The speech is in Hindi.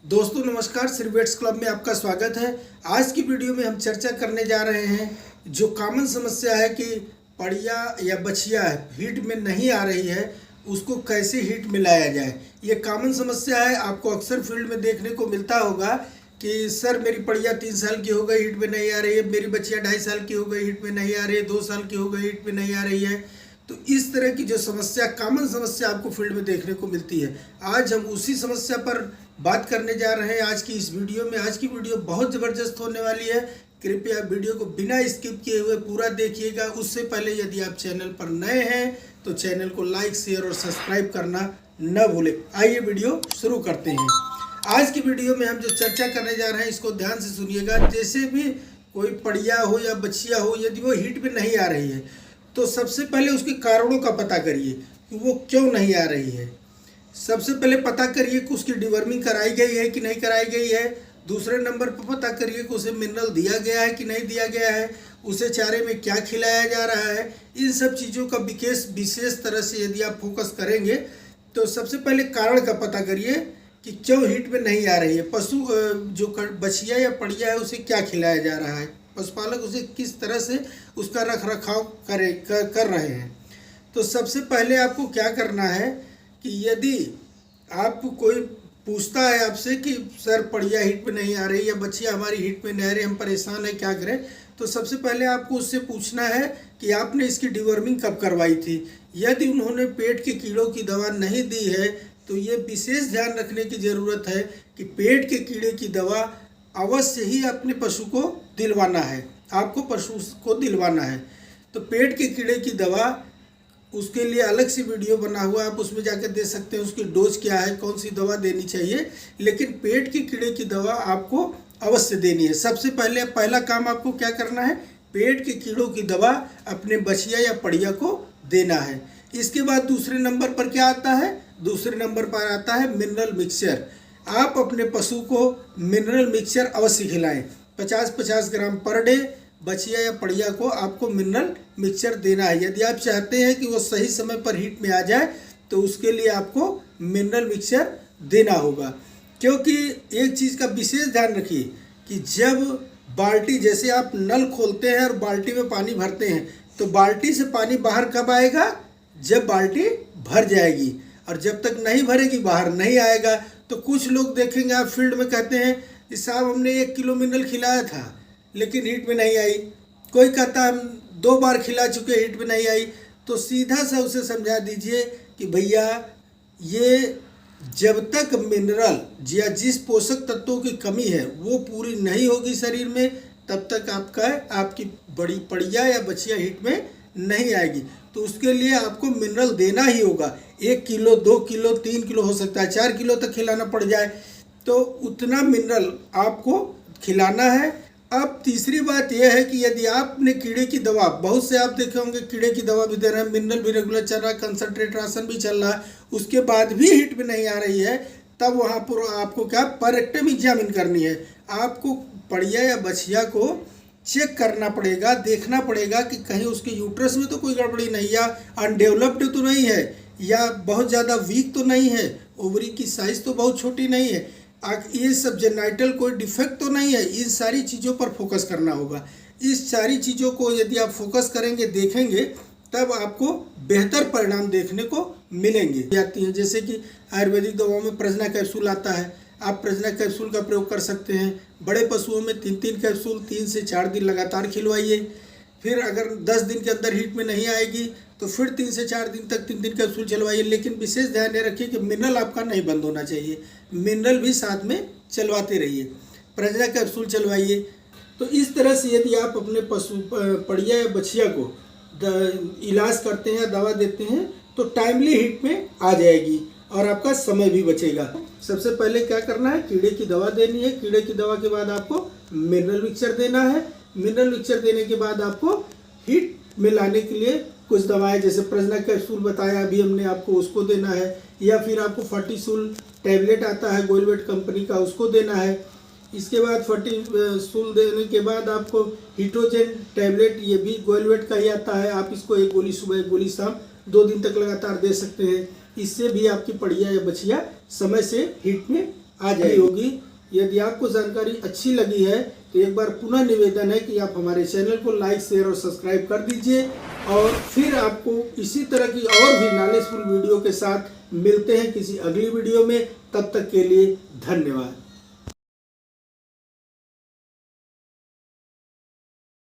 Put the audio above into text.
दोस्तों नमस्कार, श्री वेट्स क्लब में आपका स्वागत है। आज की वीडियो में हम चर्चा करने जा रहे हैं जो कॉमन समस्या है कि पड़िया या बछिया हीट में नहीं आ रही है, उसको कैसे हीट में लाया जाए। ये कॉमन समस्या है, आपको अक्सर फील्ड में देखने को मिलता होगा कि सर मेरी पड़िया 3 साल की हो गई, हीट में नहीं आ रही है, मेरी बछिया 2.5 साल की हो गई, हीट में नहीं आ रही है, 2 साल की हो गई, हीट में नहीं आ रही है। तो इस तरह की जो समस्या, कॉमन समस्या आपको फील्ड में देखने को मिलती है, आज हम उसी समस्या पर बात करने जा रहे हैं आज की इस वीडियो में। आज की वीडियो बहुत ज़बरदस्त होने वाली है, कृपया वीडियो को बिना स्किप किए हुए पूरा देखिएगा। उससे पहले यदि आप चैनल पर नए हैं तो चैनल को लाइक, शेयर और सब्सक्राइब करना न भूलें। आइए वीडियो शुरू करते हैं। आज की वीडियो में हम जो चर्चा करने जा रहे हैं इसको ध्यान से सुनिएगा। जैसे भी कोई पड़िया हो या बछिया हो, यदि वो हीट में नहीं आ रही है तो सबसे पहले उसके कारणों का पता करिए कि वो क्यों नहीं आ रही है। सबसे पहले पता करिए कि उसकी डिवर्मिंग कराई गई है कि नहीं कराई गई है। दूसरे नंबर पर पता करिए कि उसे मिनरल दिया गया है कि नहीं दिया गया है, उसे चारे में क्या खिलाया जा रहा है। इन सब चीज़ों का विशेष तरह से यदि आप फोकस करेंगे तो सबसे पहले कारण का पता करिए कि क्यों हीट में नहीं आ रही है। पशु जो बछिया या पड़िया है उसे क्या खिलाया जा रहा है, पशुपालक उसे किस तरह से उसका रख रखाव कर रहे हैं। तो सबसे पहले आपको क्या करना है कि यदि आप कोई पूछता है आपसे कि सर पड़िया हीट में नहीं आ रही या बच्चियाँ हमारी हीट में नहीं आ रही, हम परेशान हैं, क्या करें। तो सबसे पहले आपको उससे पूछना है कि आपने इसकी डिवर्मिंग कब करवाई थी। यदि उन्होंने पेट के कीड़ों की दवा नहीं दी है तो ये विशेष ध्यान रखने की ज़रूरत है कि पेट के कीड़े की दवा अवश्य ही अपने पशु को दिलवाना है, आपको पशु को दिलवाना है। तो पेट के कीड़े की दवा, उसके लिए अलग से वीडियो बना हुआ, आप उसमें जाकर दे सकते हैं उसकी डोज क्या है, कौन सी दवा देनी चाहिए। लेकिन पेट के कीड़े की दवा आपको अवश्य देनी है। सबसे पहला काम आपको क्या करना है, पेट के कीड़ों की दवा अपने बछिया या पड़िया को देना है। इसके बाद दूसरे नंबर पर क्या आता है, दूसरे नंबर पर आता है मिनरल मिक्सचर। आप अपने पशु को मिनरल मिक्सचर अवश्य खिलाएं। 50-50 ग्राम पर डे बछिया या पड़िया को आपको मिनरल मिक्सचर देना है। यदि आप चाहते हैं कि वो सही समय पर हीट में आ जाए तो उसके लिए आपको मिनरल मिक्सचर देना होगा। क्योंकि एक चीज़ का विशेष ध्यान रखिए कि जब बाल्टी, जैसे आप नल खोलते हैं और बाल्टी में पानी भरते हैं तो बाल्टी से पानी बाहर कब आएगा, जब बाल्टी भर जाएगी, और जब तक नहीं भरेगी बाहर नहीं आएगा। तो कुछ लोग देखेंगे आप फील्ड में कहते हैं साहब हमने 1 किलो मिनरल खिलाया था लेकिन हीट में नहीं आई। कोई कहता हम 2 बार खिला चुके, हीट में नहीं आई। तो सीधा सा उसे समझा दीजिए कि भैया ये जब तक मिनरल या जिस पोषक तत्वों की कमी है वो पूरी नहीं होगी शरीर में, तब तक आपकी बड़ी पड़िया या बछिया हीट में नहीं आएगी। तो उसके लिए आपको मिनरल देना ही होगा। 1 किलो, 2 किलो, 3 किलो, हो सकता है 4 किलो तक खिलाना पड़ जाए, तो उतना मिनरल आपको खिलाना है। अब तीसरी बात यह है कि यदि आपने कीड़े की दवा, बहुत से आप देखे होंगे कीड़े की दवा भी दे रहे हैं, मिनरल भी रेगुलर चल रहा है, कंसनट्रेट राशन भी चल रहा है, उसके बाद भी हीट में नहीं आ रही है, तब वहाँ पर आपको क्या पेरेक्टम एग्जामिन करनी है। आपको पड़िया या बछिया को चेक करना पड़ेगा, देखना पड़ेगा कि कहीं उसके यूट्रस में तो कोई गड़बड़ी नहीं, या अनडेवलप्ड तो नहीं है, या बहुत ज़्यादा वीक तो नहीं है, ओवरी की साइज़ तो बहुत छोटी नहीं है, ये सब जेनाइटल कोई डिफेक्ट तो नहीं है। इन सारी चीज़ों पर फोकस करना होगा। इस सारी चीज़ों को यदि आप फोकस करेंगे, देखेंगे, तब आपको बेहतर परिणाम देखने को मिलेंगे। जाती हैं जैसे कि आयुर्वेदिक दवाओं में प्रजना कैप्सूल आता है, आप प्रजना कैप्सूल का प्रयोग कर सकते हैं। बड़े पशुओं में 3-3 कैप्सूल 3 से 4 दिन लगातार खिलवाइए। फिर अगर 10 दिन के अंदर हीट में नहीं आएगी तो फिर 3 से 4 दिन तक 3 कैप्सूल चलवाइए। लेकिन विशेष ध्यान ये रखिए कि मिनरल आपका नहीं बंद होना चाहिए, मिनरल भी साथ में चलवाते रहिए, प्रजना कैप्सूल चलवाइए। तो इस तरह से यदि आप अपने पशु पड़िया या बछिया को इलाज करते हैं, दवा देते हैं, तो टाइमली हीट में आ जाएगी और आपका समय भी बचेगा। सबसे पहले क्या करना है, कीड़े की दवा देनी है। कीड़े की दवा के बाद आपको मिनरल मिक्सचर देना है। मिनरल मिक्सचर देने के बाद आपको हीट में लाने के लिए कुछ दवाएं, जैसे प्रजना कैप्सूल बताया अभी हमने आपको, उसको देना है, या फिर आपको फर्टीसूल टैबलेट आता है गोलवेट कंपनी का, उसको देना है। इसके बाद फर्टीसूल देने के बाद आपको हिट्रोजेन टैबलेट, ये भी गोलवेट का ही आता है, आप इसको 1 गोली सुबह 1 गोली शाम 2 दिन तक लगातार दे सकते हैं। इससे भी आपकी पड़िया या बछिया समय से हीट में आ जाएगी होगी। यदि आपको जानकारी अच्छी लगी है तो एक बार पुनः निवेदन है कि आप हमारे चैनल को लाइक, शेयर और सब्सक्राइब कर दीजिए। और फिर आपको इसी तरह की और भी नॉलेजफुल वीडियो के साथ मिलते हैं किसी अगली वीडियो में। तब तक के लिए धन्यवाद।